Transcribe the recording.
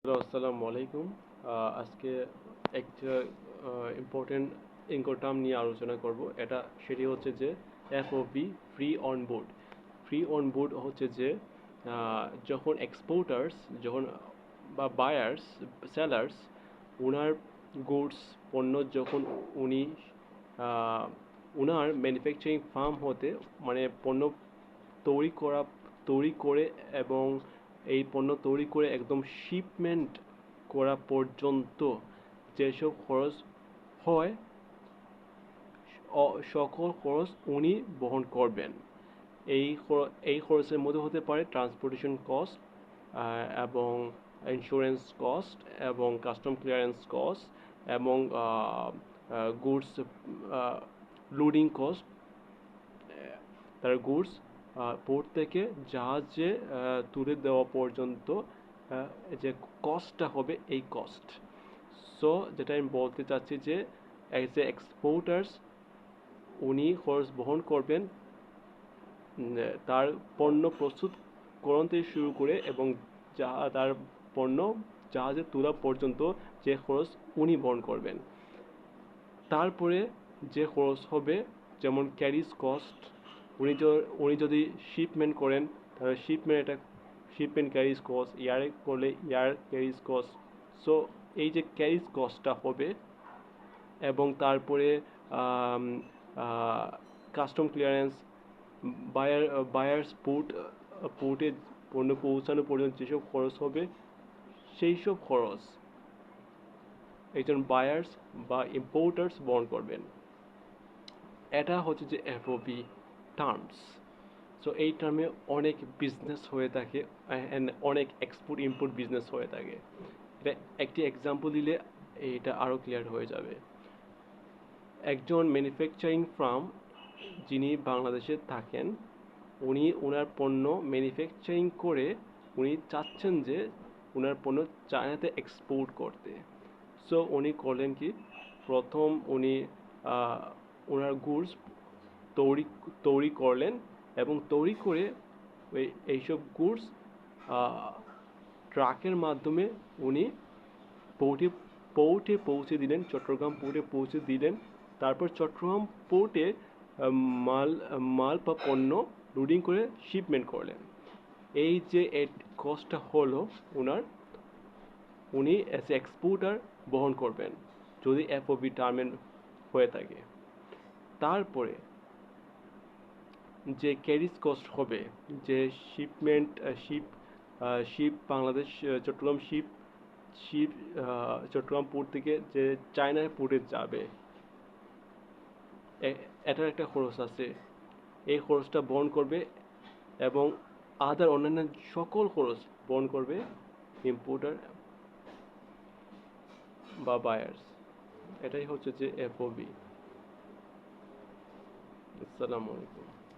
Hello, আসসালামু আলাইকুম। আজকে একটা ইম্পর্টেন্ট ইনকো টার্ম নিয়ে আলোচনা করব। সেটি হচ্ছে যে FOB, free on board. Free on board হচ্ছে যে যখন এক্সপোর্টার্স যখন বা বায়ার্স, সেলার্স ওনার গুডস পণ্য যখন উনি আহ, ওনার ম্যানুফ্যাকচারিং ফার্ম হতে মানে পণ্য তৈরি করা তৈরি করে এবং এই পণ্য তৈরি করে একদম শিপমেন্ট করা পর্যন্ত যেসব খরচ হয় সকল খরচ উনি বহন করবেন। এই খরচের মধ্যে হতে পারে ট্রান্সপোর্টেশন কস্ট এবং ইন্স্যুরেন্স কস্ট এবং কাস্টম ক্লিয়ারেন্স কস্ট এবং গুডস লোডিং কস্ট, তার গুডস পোর্ট থেকে জাহাজে তুলে দেওয়া পর্যন্ত যে কস্টটা হবে এই কস্ট। সো যেটা আমি বলতে চাচ্ছি যে অ্যাজ এ এক্সপোর্টার্স উনি খরচ বহন করবেন তার পণ্য প্রস্তুত করণ থেকে শুরু করে এবং তার পণ্য জাহাজে তোলা পর্যন্ত যে খরচ উনি বহন করবেন। তারপরে যে খরচ হবে যেমন ক্যারিজ কস্ট, উনি যদি শিপমেন্ট করেন তাহলে শিপমেন্ট ক্যারিজ কস্ট, এয়ারে করলে এয়ার ক্যারিজ কস্ট। সো এই যে ক্যারিজ কস্টটা হবে এবং তারপরে কাস্টম ক্লিয়ারেন্স, বায়ার্স পোর্টে পণ্য পৌঁছানো পর্যন্ত যেসব খরচ হবে সেই সব খরচ একজন বায়ার্স বা ইম্পোর্টার্স বহন করবেন। এটা হচ্ছে যে এফওবি টার্মস। সো এই টার্মে অনেক বিজনেস হয়ে থাকে অ্যান্ড অনেক এক্সপোর্ট ইম্পোর্ট বিজনেস হয়ে থাকে। এটা একটি এক্সাম্পল দিলে এটা আরও ক্লিয়ার হয়ে যাবে। একজন ম্যানুফ্যাকচারিং ফার্ম যিনি বাংলাদেশে থাকেন, উনি ওনার পণ্য ম্যানুফ্যাকচারিং করে উনি চাচ্ছেন যে ওনার পণ্য চায়নাতে এক্সপোর্ট করতে। সো উনি করলেন কি, প্রথম উনি ওনার গুডস তৈরি তৈরি করলেন এবং তৈরি করে এইসব গুডস ট্রাকের মাধ্যমে উনি পোর্টে পোর্টে পৌঁছে দিলেন, চট্টগ্রাম পোর্টে পৌঁছে দিলেন। তারপর চট্টগ্রাম পোর্টে মাল মাল বা পণ্য লোডিং করে শিপমেন্ট করলেন। এই যে কস্টটা হলো ওনার, উনি অ্যাজ এ এক্সপোর্টার বহন করবেন যদি এফওবি টার্মের হয়ে থাকে। তারপরে যে ক্যারিজ কস্ট হবে, যে shipment ship ship Bangladesh Chittagong ship ship Chittagong port থেকে যে চায়না পোর্টে যাবে, এটার একটা খরচ আছে। এই খরচটা বহন করবে এবং অন্যান্য সকল খরচ বহন করবে ইম্পোর্টার বা বায়ার্স। এটাই হচ্ছে যে এফওবি। আসসালামু আলাইকুম।